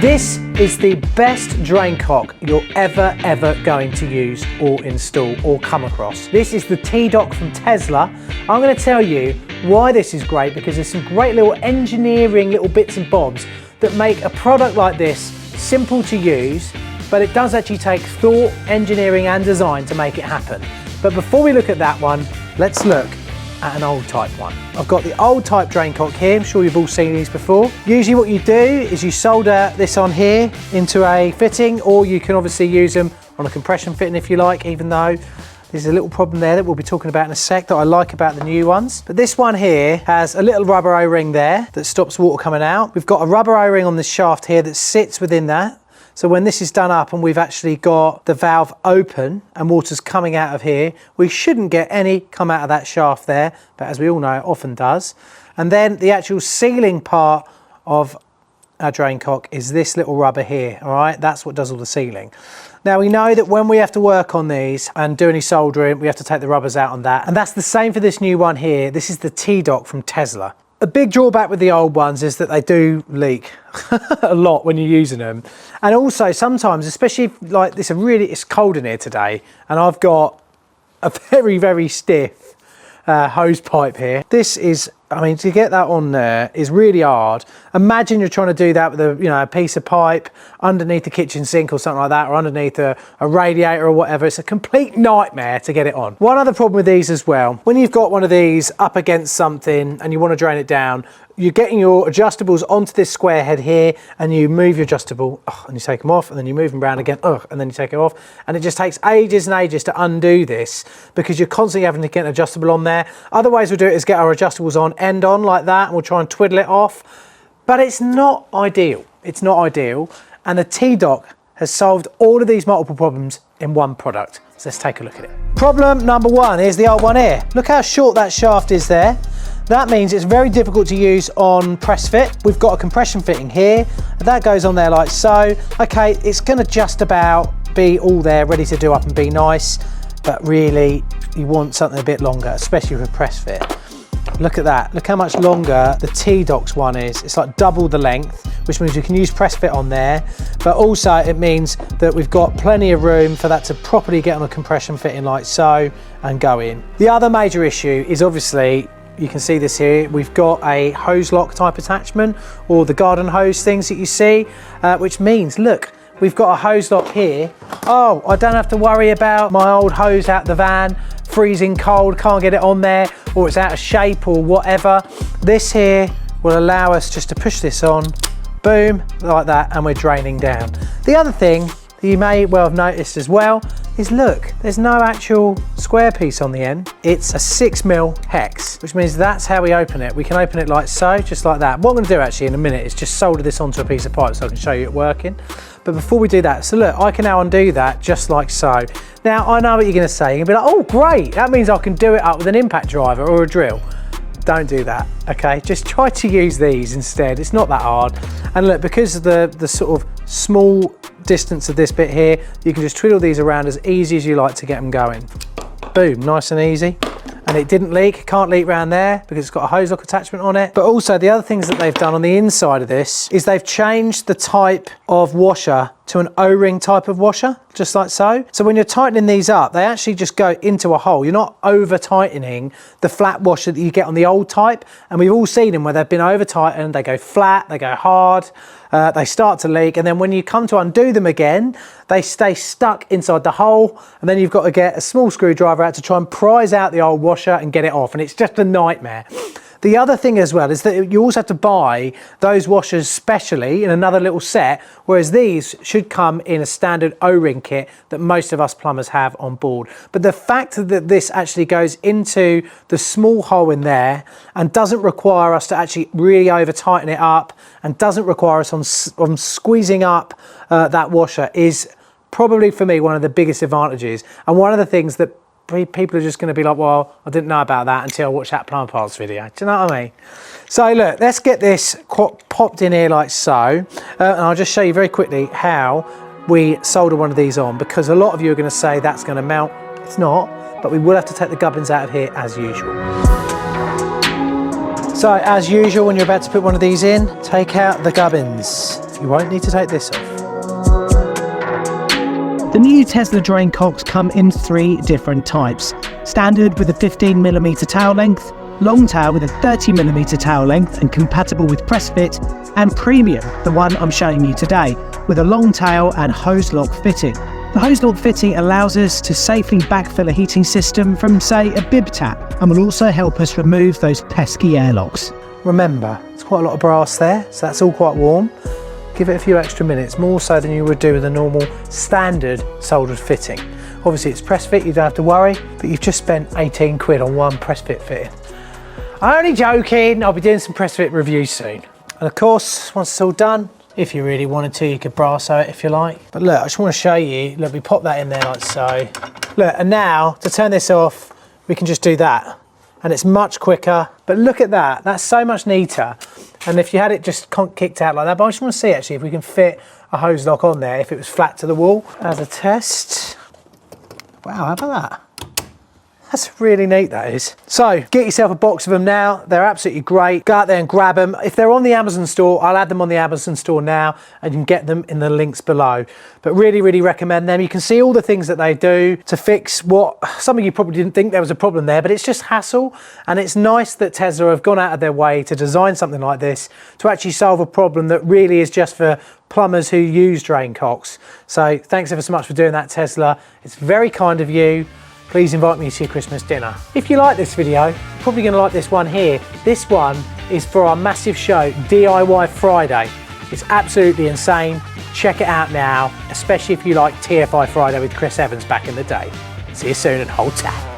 This is the best drain cock you're ever going to use or install or come across. This is the T-Dock from Tesla. I'm going to tell you why this is great, because there's some great little engineering little bits and bobs that make a product like this simple to use, but it does actually take thought, engineering and design to make it happen. But before we look at that one, let's look at an old type one. I've got the old type drain cock here. I'm sure you've all seen these before. Usually what you do is you solder this on here into a fitting, or you can obviously use them on a compression fitting if you like, even though there's a little problem there that we'll be talking about in a sec that I like about the new ones. But this one here has a little rubber O-ring there that stops water coming out. We've got a rubber O-ring on the shaft here that sits within that. So when this is done up and we've actually got the valve open and water's coming out of here, we shouldn't get any come out of that shaft there, but as we all know, it often does. And then the actual sealing part of our drain cock is this little rubber here, all right? That's what does all the sealing. Now we know that when we have to work on these and do any soldering, we have to take the rubbers out on that. And that's the same for this new one here. This is the T-Dock from Tesla. A big drawback with the old ones is that they do leak a lot when you're using them. And also sometimes, especially if, like this, it's cold in here today and I've got a very stiff hose pipe here. This is, I mean, to get that on there is really hard. Imagine you're trying to do that with a piece of pipe underneath the kitchen sink or something like that, or underneath a radiator or whatever. It's a complete nightmare to get it on. One other problem with these as well, when you've got one of these up against something and you want to drain it down, you're getting your adjustables onto this square head here and you move your adjustable and you take them off and then you move them around again and then you take it off, and it just takes ages and ages to undo this because you're constantly having to get an adjustable on there. Other ways we'll do it is get our adjustables on end on like that and we'll try and twiddle it off, but it's not ideal. It's not ideal, and the T-Dock has solved all of these multiple problems in one product. So let's take a look at it. Problem number one is the old one here. Look how short that shaft is there. That means it's very difficult to use on press fit. We've got a compression fitting here, that goes on there like so. Okay, it's gonna just about be all there, ready to do up and be nice, but really you want something a bit longer, especially with a press fit. Look at that, look how much longer the T-Dock's one is. It's like double the length, which means we can use press fit on there, but also it means that we've got plenty of room for that to properly get on a compression fitting like so and go in. The other major issue is obviously, you can see this here, we've got a hose lock type attachment, or the garden hose things that you see, which means, look, we've got a hose lock here. Oh, I don't have to worry about my old hose out the van, freezing cold, can't get it on there, or it's out of shape or whatever. This here will allow us just to push this on, boom, like that, and we're draining down. The other thing that you may well have noticed as well is, look, there's no actual square piece on the end. It's a 6mm hex, which means that's how we open it. We can open it like so, just like that. What I'm gonna do actually in a minute is just solder this onto a piece of pipe so I can show you it working. But before we do that, so look, I can now undo that just like so. Now, I know what you're gonna say. You're gonna be like, oh great, that means I can do it up with an impact driver or a drill. Don't do that, okay? Just try to use these instead. It's not that hard. And look, because of the sort of small distance of this bit here, you can just twiddle these around as easy as you like to get them going. Boom, nice and easy. And it didn't leak, can't leak around there because it's got a hose lock attachment on it. But also the other things that they've done on the inside of this is they've changed the type of washer to an O-ring type of washer, just like so. So when you're tightening these up, they actually just go into a hole. You're not over tightening the flat washer that you get on the old type. And we've all seen them where they've been over tightened, they go flat, they go hard, they start to leak. And then when you come to undo them again, they stay stuck inside the hole. And then you've got to get a small screwdriver out to try and prise out the old washer and get it off. And it's just a nightmare. The other thing as well is that you also have to buy those washers specially in another little set, whereas these should come in a standard O-ring kit that most of us plumbers have on board. But the fact that this actually goes into the small hole in there and doesn't require us to actually really over tighten it up and doesn't require us on squeezing up that washer is probably for me one of the biggest advantages, and one of the things that people are just going to be like, well, I didn't know about that until I watched that plumber parts video. Do you know what I mean? So look, let's get this popped in here like so, and I'll just show you very quickly how we solder one of these on, because a lot of you are going to say that's going to melt. It's not, but we will have to take the gubbins out of here as usual. So as usual, when you're about to put one of these in, take out the gubbins. You won't need to take this off. The new Tesla drain cocks come in 3 different types. Standard with a 15mm towel length, long tail with a 30mm towel length and compatible with press fit, and premium, the one I'm showing you today, with a long tail and hose lock fitting. The hose lock fitting allows us to safely backfill a heating system from, say, a bib tap, and will also help us remove those pesky airlocks. Remember, there's quite a lot of brass there, so that's all quite warm. Give it a few extra minutes, more so than you would do with a normal standard soldered fitting. Obviously it's press fit, you don't have to worry, but you've just spent 18 quid on one press fit fitting. I'm only joking, I'll be doing some press fit reviews soon. And of course, once it's all done, if you really wanted to, you could brasso it if you like. But look, I just want to show you, look, we pop that in there like so. Look, and now, to turn this off, we can just do that. And it's much quicker, but look at that, that's so much neater. And if you had it just kicked out like that, but I just want to see actually if we can fit a hose lock on there if it was flat to the wall. As a test, wow, how about that? That's really neat, that is. So get yourself a box of them now. They're absolutely great. Go out there and grab them. If they're on the Amazon store, I'll add them on the Amazon store now and you can get them in the links below. But really, really recommend them. You can see all the things that they do to fix what some of you probably didn't think there was a problem there, but it's just hassle. And it's nice that Tesla have gone out of their way to design something like this to actually solve a problem that really is just for plumbers who use drain cocks. So thanks ever so much for doing that, Tesla. It's very kind of you. Please invite me to your Christmas dinner. If you like this video, you're probably going to like this one here. This one is for our massive show, DIY Friday. It's absolutely insane. Check it out now, especially if you like TFI Friday with Chris Evans back in the day. See you soon and hold tight.